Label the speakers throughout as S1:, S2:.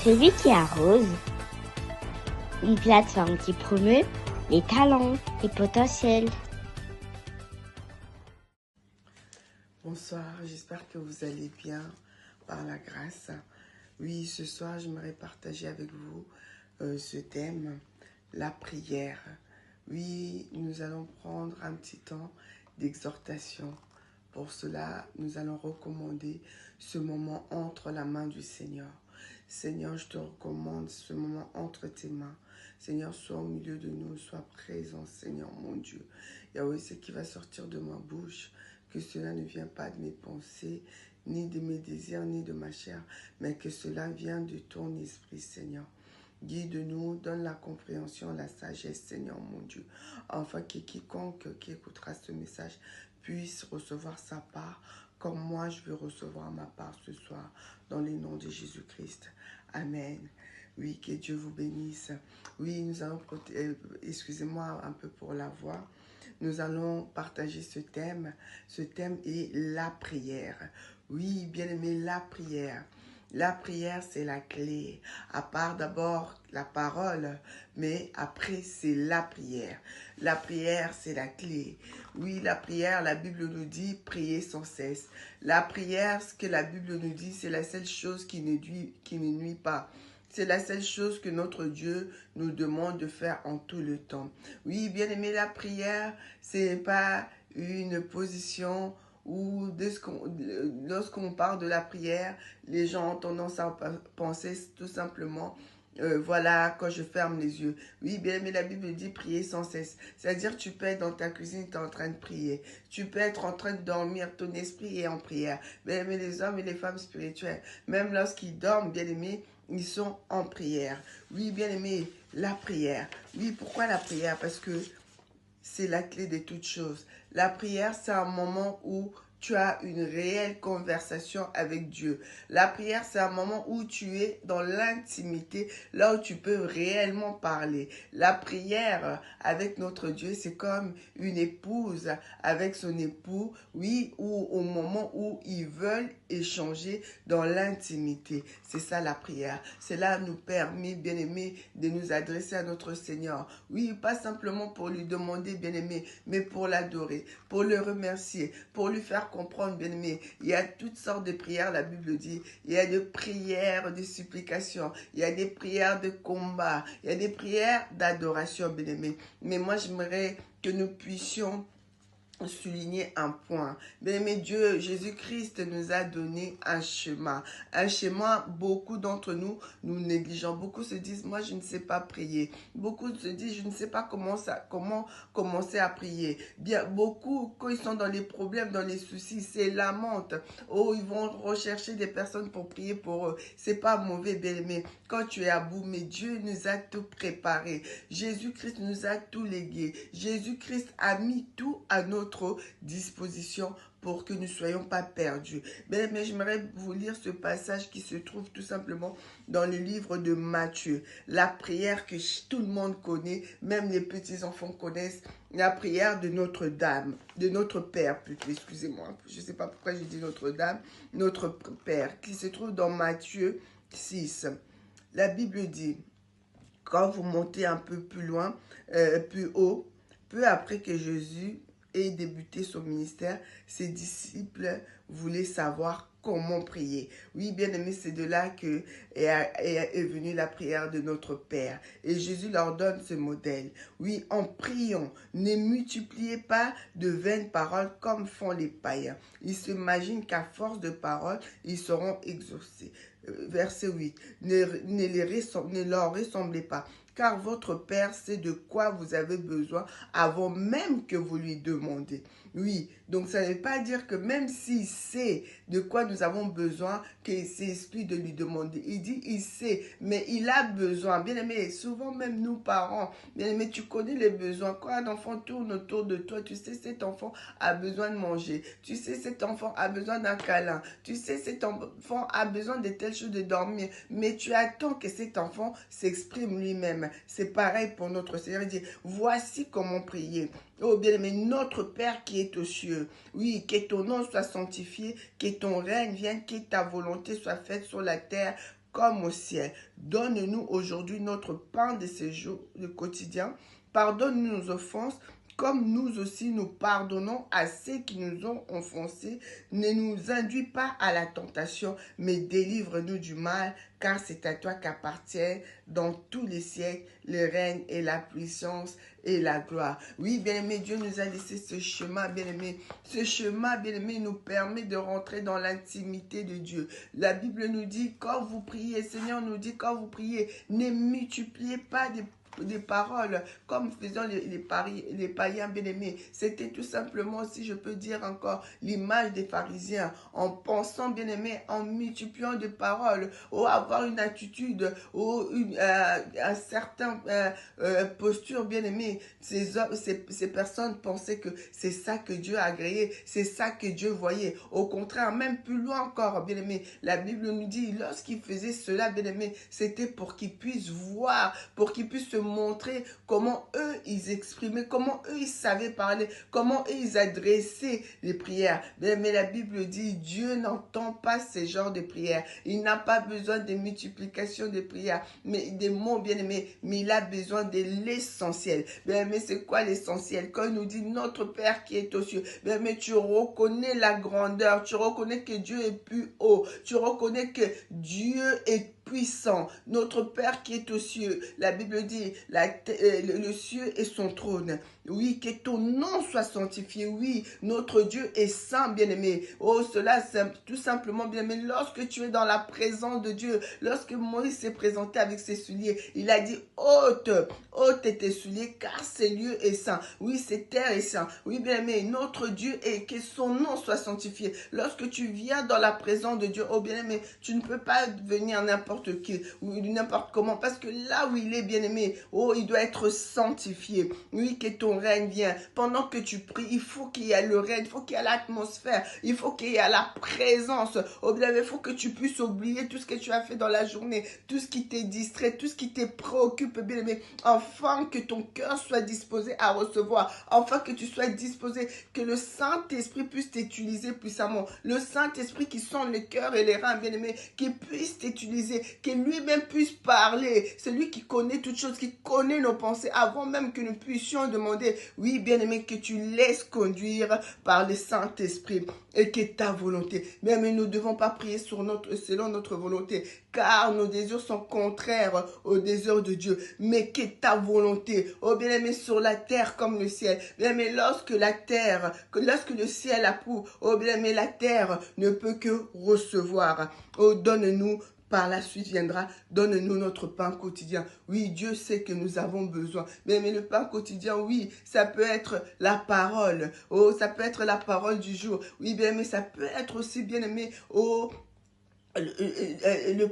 S1: Celui qui arrose, une plateforme qui promeut les talents et potentiels.
S2: Bonsoir, j'espère que vous allez bien par la grâce. Oui, ce soir, j'aimerais partager avec vous ce thème, la prière. Oui, nous allons prendre un petit temps d'exhortation. Pour cela, nous allons recommander ce moment entre la main du Seigneur. Seigneur, je te recommande ce moment entre tes mains. Seigneur, sois au milieu de nous, sois présent, Seigneur, mon Dieu. Yahweh, ce qui va sortir de ma bouche, que cela ne vient pas de mes pensées, ni de mes désirs, ni de ma chair, mais que cela vient de ton esprit, Seigneur. Guide-nous, donne la compréhension, la sagesse, Seigneur mon Dieu, afin que quiconque qui écoutera ce message puisse recevoir sa part, comme moi je veux recevoir ma part ce soir, dans le nom de Jésus-Christ. Amen. Oui, que Dieu vous bénisse. Oui, nous allons, excusez-moi un peu pour la voix, nous allons partager ce thème. Ce thème est la prière. Oui, bien aimé, la prière. La prière, c'est la clé. À part d'abord la parole, mais après, c'est la prière. La prière, c'est la clé. Oui, la prière, la Bible nous dit, prier sans cesse. La prière, ce que la Bible nous dit, c'est la seule chose qui ne nuit pas. C'est la seule chose que notre Dieu nous demande de faire en tout le temps. Oui, bien aimé, la prière, c'est pas une position où lorsqu'on parle de la prière, les gens ont tendance à penser tout simplement, voilà, quand je ferme les yeux. Oui, bien aimé, la Bible dit prier sans cesse. C'est-à-dire, tu peux être dans ta cuisine, tu es en train de prier. Tu peux être en train de dormir, ton esprit est en prière. Bien aimé, les hommes et les femmes spirituelles, même lorsqu'ils dorment, bien aimé, ils sont en prière. Oui, bien aimé, la prière. Oui, pourquoi la prière? Parce que c'est la clé de toute chose. La prière, c'est un moment où tu as une réelle conversation avec Dieu. La prière, c'est un moment où tu es dans l'intimité, là où tu peux réellement parler. La prière avec notre Dieu, c'est comme une épouse avec son époux, oui, ou au moment où ils veulent échanger dans l'intimité. C'est ça la prière. Cela nous permet, bien aimé, de nous adresser à notre Seigneur. Oui, pas simplement pour lui demander, bien aimé, mais pour l'adorer, pour le remercier, pour lui faire comprendre, bien aimé. Il y a toutes sortes de prières, la Bible dit. Il y a des prières de supplication, il y a des prières de combat, il y a des prières d'adoration, bien aimé. Mais moi, j'aimerais que nous puissions souligner un point. Bien aimé, Dieu, Jésus-Christ nous a donné un chemin. Un chemin, beaucoup d'entre nous, nous négligeons. Beaucoup se disent, moi, je ne sais pas prier. Beaucoup se disent, je ne sais pas comment commencer à prier. Bien, beaucoup, quand ils sont dans les problèmes, dans les soucis, c'est lamentent. Oh, ils vont rechercher des personnes pour prier pour eux. C'est pas mauvais, bien aimé. Quand tu es à bout, mais Dieu nous a tout préparé. Jésus-Christ nous a tout légué. Jésus-Christ a mis tout à notre disposition pour que nous ne soyons pas perdus. Mais j'aimerais vous lire ce passage qui se trouve tout simplement dans le livre de Matthieu. La prière que tout le monde connaît, même les petits-enfants connaissent, la prière de Notre-Dame, de notre Père plutôt, excusez-moi. Je ne sais pas pourquoi j'ai dit Notre-Dame, notre Père, qui se trouve dans Matthieu 6. La Bible dit, quand vous montez un peu plus loin, plus haut, peu après que Jésus ait débuté son ministère, ses disciples voulaient savoir comment prier. Oui, bien aimé, c'est de là que est venue la prière de notre Père. Et Jésus leur donne ce modèle. Oui, en priant, ne multipliez pas de vaines paroles comme font les païens. Ils s'imaginent qu'à force de paroles, ils seront exaucés. Verset 8. Ne leur ressemblez pas, car votre Père sait de quoi vous avez besoin avant même que vous lui demandez. Oui, donc ça ne veut pas dire que même s'il sait de quoi nous avons besoin, que c'est exclu de lui demander. Il dit, il sait, mais il a besoin. Bien aimé, souvent même nous parents, bien aimé, tu connais les besoins. Quand un enfant tourne autour de toi, tu sais cet enfant a besoin de manger. Tu sais cet enfant a besoin d'un câlin. Tu sais cet enfant a besoin de telle chose, de dormir. Mais tu attends que cet enfant s'exprime lui-même. C'est pareil pour notre Seigneur. Il dit, voici comment prier. Oh bien-aimé, notre Père qui est aux cieux, oui, que ton nom soit sanctifié, que ton règne vienne, que ta volonté soit faite sur la terre comme au ciel. Donne-nous aujourd'hui notre pain de ce jour, le quotidien. Pardonne-nous nos offenses, comme nous aussi nous pardonnons à ceux qui nous ont offensés. Ne nous induis pas à la tentation, mais délivre-nous du mal, car c'est à toi qu'appartient dans tous les siècles le règne et la puissance et la gloire. Oui, bien-aimé, Dieu nous a laissé ce chemin, bien-aimé. Ce chemin, bien-aimé, nous permet de rentrer dans l'intimité de Dieu. La Bible nous dit, quand vous priez, le Seigneur nous dit, quand vous priez, ne multipliez pas des paroles comme faisant les païens bien-aimés. C'était tout simplement, si je peux dire encore, l'image des pharisiens, en pensant bien-aimé, en multipliant des paroles, ou avoir une attitude, ou un certain posture bien-aimé. Ces personnes pensaient que c'est ça que Dieu a agréé, c'est ça que Dieu voyait. Au contraire, même plus loin encore, bien-aimé, la Bible nous dit, lorsqu'ils faisaient cela, bien-aimé, c'était pour qu'ils puissent voir, pour qu'ils puissent se montrer comment eux, ils exprimaient, comment eux, ils savaient parler, comment eux, ils adressaient les prières. Mais la Bible dit, Dieu n'entend pas ce genre de prières. Il n'a pas besoin de multiplication de prières, mais des mots bien-aimés, mais il a besoin de l'essentiel. Mais c'est quoi l'essentiel? Quand il nous dit notre Père qui est aux cieux, mais tu reconnais la grandeur, tu reconnais que Dieu est plus haut, tu reconnais que Dieu est puissant, notre Père qui est aux cieux. La Bible dit, le cieux est son trône. Oui, que ton nom soit sanctifié. Oui, notre Dieu est saint, bien-aimé. Oh, cela, c'est tout simplement, bien-aimé. Lorsque tu es dans la présence de Dieu, lorsque Moïse s'est présenté avec ses souliers, il a dit, ôte tes souliers, car ce lieu est saint. Oui, cette terre est saint. Oui, bien-aimé, notre Dieu est, que son nom soit sanctifié. Lorsque tu viens dans la présence de Dieu, oh, bien-aimé, tu ne peux pas venir n'importe qui, ou n'importe comment, parce que là où il est, bien-aimé, oh, il doit être sanctifié. Oui, que ton règne vienne. Pendant que tu pries, il faut qu'il y ait le règne, il faut qu'il y ait l'atmosphère, il faut qu'il y ait la présence. Oh, bien, il faut que tu puisses oublier tout ce que tu as fait dans la journée, tout ce qui t'est distrait, tout ce qui te préoccupe, bien aimé, afin que ton cœur soit disposé à recevoir, afin que tu sois disposé, que le Saint-Esprit puisse t'utiliser puissamment. Le Saint-Esprit qui sonde les cœurs et les reins, bien aimé, qui puisse t'utiliser, que lui-même puisse parler. C'est lui qui connaît toutes choses, qui connaît nos pensées, avant même que nous puissions demander. Oui, bien-aimé, que tu laisses conduire par le Saint-Esprit et que ta volonté. Mais nous ne devons pas prier selon notre volonté, car nos désirs sont contraires aux désirs de Dieu. Mais que ta volonté, oh bien-aimé, sur la terre comme le ciel. Bien-aimé, lorsque le ciel approuve, oh bien-aimé, la terre ne peut que recevoir. Oh, donne-nous. Par la suite viendra, donne-nous notre pain quotidien. Oui, Dieu sait que nous avons besoin. Mais le pain quotidien, oui, ça peut être la parole. Oh, ça peut être la parole du jour. Oui, bien, mais ça peut être aussi, bien aimé, oh, le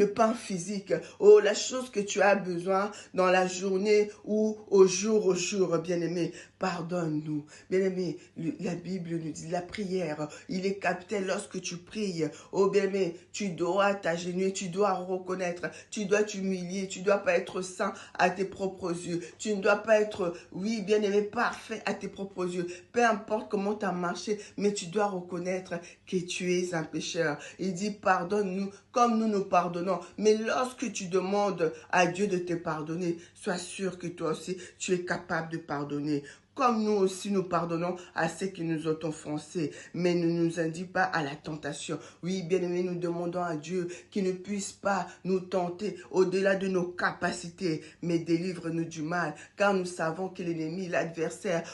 S2: pain physique, oh, la chose que tu as besoin dans la journée ou au jour, bien-aimé. Pardonne-nous. Bien-aimé, la Bible nous dit, la prière, il est capital lorsque tu pries. Oh, bien-aimé, tu dois t'agenouiller, tu dois reconnaître, tu dois t'humilier, tu ne dois pas être saint à tes propres yeux. Tu ne dois pas être, oui, bien-aimé, parfait à tes propres yeux. Peu importe comment tu as marché, mais tu dois reconnaître que tu es un pécheur. Il dit, pardonne-nous comme nous pardonnons. Mais lorsque tu demandes à Dieu de te pardonner, sois sûr que toi aussi, tu es capable de pardonner. Comme nous aussi nous pardonnons à ceux qui nous ont offensés, mais ne nous induis pas à la tentation. Oui, bien-aimés, nous demandons à Dieu qu'il ne puisse pas nous tenter au-delà de nos capacités, mais délivre-nous du mal, car nous savons que l'ennemi, l'adversaire,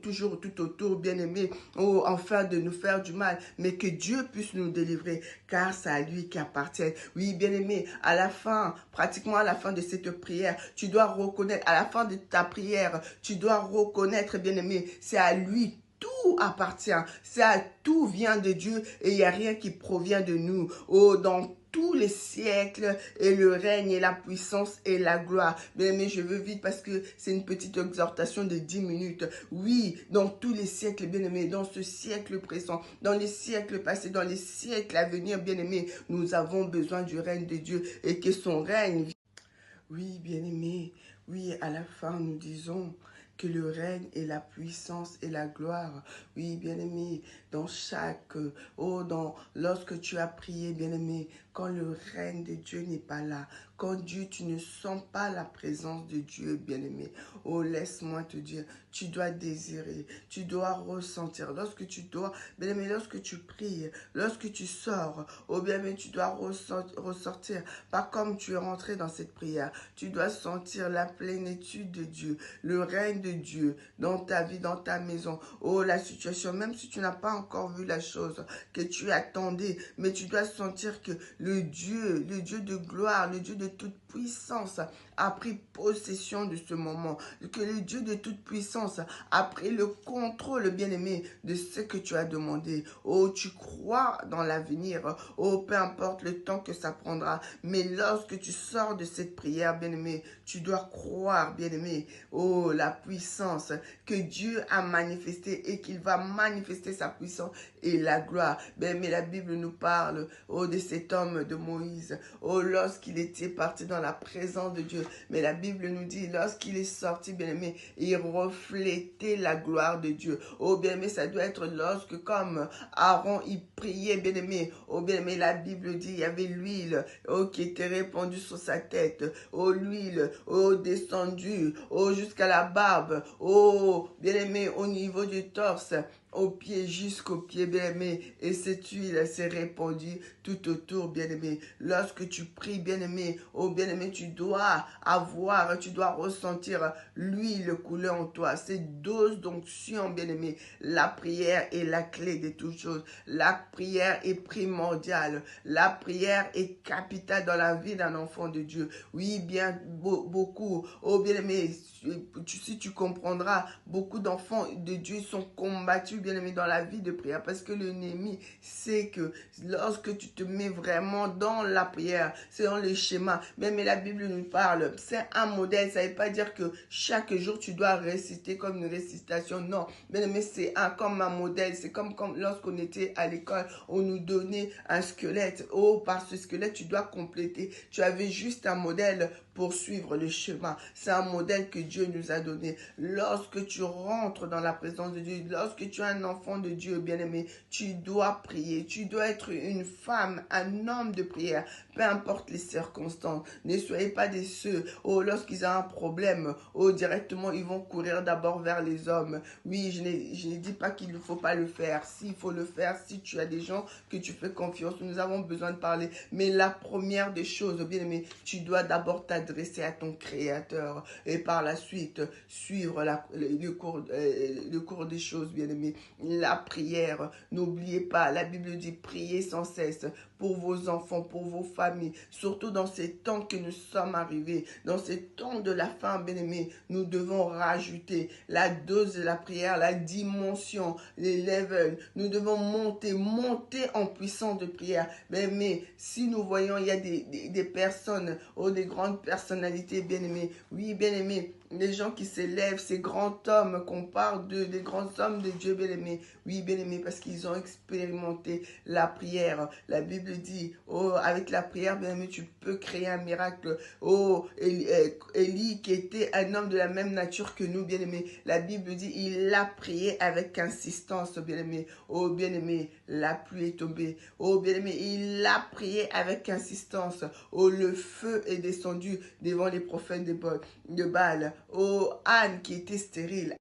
S2: toujours tout autour, bien-aimés, afin de nous faire du mal, mais que Dieu puisse nous délivrer, car c'est à lui qui appartient. Oui, bien-aimés, à la fin, pratiquement à la fin de cette prière, tu dois reconnaître, à la fin de ta prière, tu dois reconnaître, bien-aimé, c'est à lui tout appartient, tout vient de Dieu et il n'y a rien qui provient de nous. Oh, dans tous les siècles et le règne et la puissance et la gloire. Bien-aimé, je veux vite parce que c'est une petite exhortation de 10 minutes. Oui, dans tous les siècles, bien-aimé, dans ce siècle présent, dans les siècles passés, dans les siècles à venir, bien-aimé, nous avons besoin du règne de Dieu et que son règne. Oui, bien-aimé, oui, à la fin, nous disons que le règne et la puissance et la gloire, oui, bien-aimé, dans chaque, lorsque tu as prié, bien-aimé, quand le règne de Dieu n'est pas là, quand Dieu, tu ne sens pas la présence de Dieu, bien-aimé, oh, laisse-moi te dire, tu dois désirer, tu dois ressentir, lorsque tu dois, bien-aimé, lorsque tu pries, lorsque tu sors, oh, bien-aimé, tu dois ressortir, pas comme tu es rentré dans cette prière, tu dois sentir la plénitude de Dieu, le règne de Dieu dans ta vie, dans ta maison, oh, la situation, même si tu n'as pas encore vu la chose que tu attendais, mais tu dois sentir que le Dieu de gloire, le Dieu de toute puissance a pris possession de ce moment, que le Dieu de toute puissance a pris le contrôle, bien-aimé, de ce que tu as demandé. Oh, tu crois dans l'avenir, oh, peu importe le temps que ça prendra, mais lorsque tu sors de cette prière, bien-aimé, tu dois croire, bien-aimé, oh, la puissance que Dieu a manifestée et qu'il va manifester sa puissance et la gloire. Mais la Bible nous parle, oh, de cet homme de Moïse, oh, lorsqu'il était parti dans la présence de Dieu. Mais la Bible nous dit, lorsqu'il est sorti, bien-aimé, il reflétait la gloire de Dieu. Oh, bien-aimé, ça doit être lorsque, comme Aaron, il priait, bien-aimé. Oh, bien-aimé, la Bible dit, il y avait l'huile, oh, qui était répandue sur sa tête. Oh, l'huile, oh, descendue, oh, jusqu'à la barbe. Oh, bien-aimé, au niveau du torse, au pied, jusqu'au pied, bien-aimé. Et cette huile s'est répandue tout autour, bien-aimé. Lorsque tu pries, bien-aimé, oh, bien-aimé, tu dois ressentir l'huile couler en toi. Cette dose d'onction, bien-aimé. La prière est la clé de toutes choses. La prière est primordiale. La prière est capitale dans la vie d'un enfant de Dieu. Oui, bien, beaucoup. Oh, bien-aimé, si tu comprendras, beaucoup d'enfants de Dieu sont combattus, bien-aimé, dans la vie de prière, parce que l'ennemi sait que lorsque tu te mets vraiment dans la prière, c'est dans le schéma, mais la Bible nous parle, c'est un modèle, ça ne veut pas dire que chaque jour tu dois réciter comme une récitation, non, bien-aimé, c'est comme un modèle, c'est comme lorsqu'on était à l'école, on nous donnait un squelette, oh, par ce squelette, tu dois compléter, tu avais juste un modèle pour suivre le chemin, c'est un modèle que Dieu nous a donné. Lorsque tu rentres dans la présence de Dieu, lorsque tu es un enfant de Dieu, bien-aimé, tu dois prier, tu dois être une femme, un homme de prière, peu importe les circonstances. Ne soyez pas de ceux, oh, lorsqu'ils ont un problème, oh, directement, ils vont courir d'abord vers les hommes. Oui, je ne dis pas qu'il ne faut pas le faire. S'il faut le faire, si tu as des gens que tu fais confiance, nous avons besoin de parler. Mais la première des choses, bien-aimé, tu dois d'abord t'adresser à ton Créateur et par la suite suivre le cours des choses, bien-aimé. La prière, n'oubliez pas, la Bible dit priez sans cesse pour vos enfants, pour vos familles, surtout dans ces temps que nous sommes arrivés, dans ces temps de la fin, bien-aimé, nous devons rajouter la dose de la prière, la dimension, les levels, nous devons monter en puissance de prière. Mais si nous voyons, il y a des personnes, oh, des grandes personnalités, bien-aimés, oui, bien-aimés, les gens qui s'élèvent, ces grands hommes qu'on parle des grands hommes de Dieu, bien-aimés, oui, bien-aimés, parce qu'ils ont expérimenté la prière. La Bible dit, oh, avec la prière, bien-aimé, tu peux créer un miracle. Oh, Élie, qui était un homme de la même nature que nous, bien-aimés, la Bible dit, il a prié avec insistance, bien-aimé. Oh, bien-aimé, la pluie est tombée. Oh, bien-aimé, il a prié avec insistance. Oh, le feu est descendu devant les prophètes de Baal. Oh, Anne qui était stérile.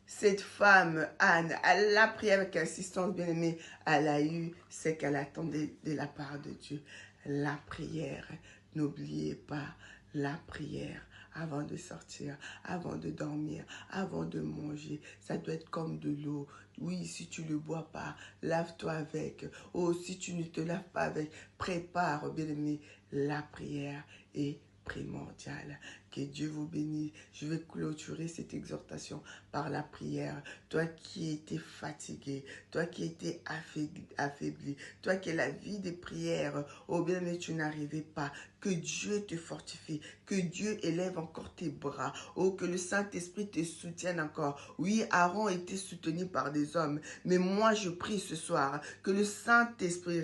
S2: Cette femme, Anne, elle a prié avec insistance, bien-aimée. Elle a eu ce qu'elle attendait de la part de Dieu. La prière. N'oubliez pas la prière. Avant de sortir, avant de dormir, avant de manger. Ça doit être comme de l'eau. Oui, si tu ne le bois pas, lave-toi avec. Oh, si tu ne te laves pas avec, prépare, bien-aimé, la prière est primordiale. Que Dieu vous bénisse. Je vais clôturer cette exhortation par la prière. Toi qui étais fatigué, toi qui étais affaibli, toi qui as la vie des prières, oh bien, mais tu n'arrivais pas. Que Dieu te fortifie, que Dieu élève encore tes bras, oh, que le Saint-Esprit te soutienne encore. Oui, Aaron était soutenu par des hommes, mais moi je prie ce soir que le Saint-Esprit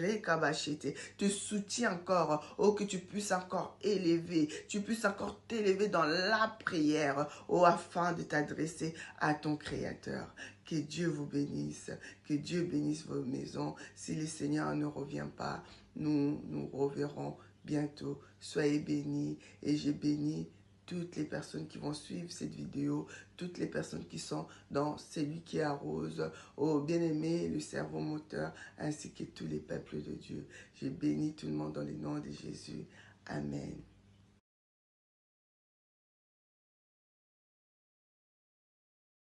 S2: te soutienne encore, oh, que tu puisses encore élever, tu puisses encore t'élever lever dans la prière, oh, afin de t'adresser à ton Créateur. Que Dieu vous bénisse, que Dieu bénisse vos maisons. Si le Seigneur ne revient pas, nous nous reverrons bientôt. Soyez bénis et j'ai béni toutes les personnes qui vont suivre cette vidéo, toutes les personnes qui sont dans celui qui arrose, oh bien-aimé, le cerveau moteur, ainsi que tous les peuples de Dieu. J'ai béni tout le monde dans le nom de Jésus. Amen.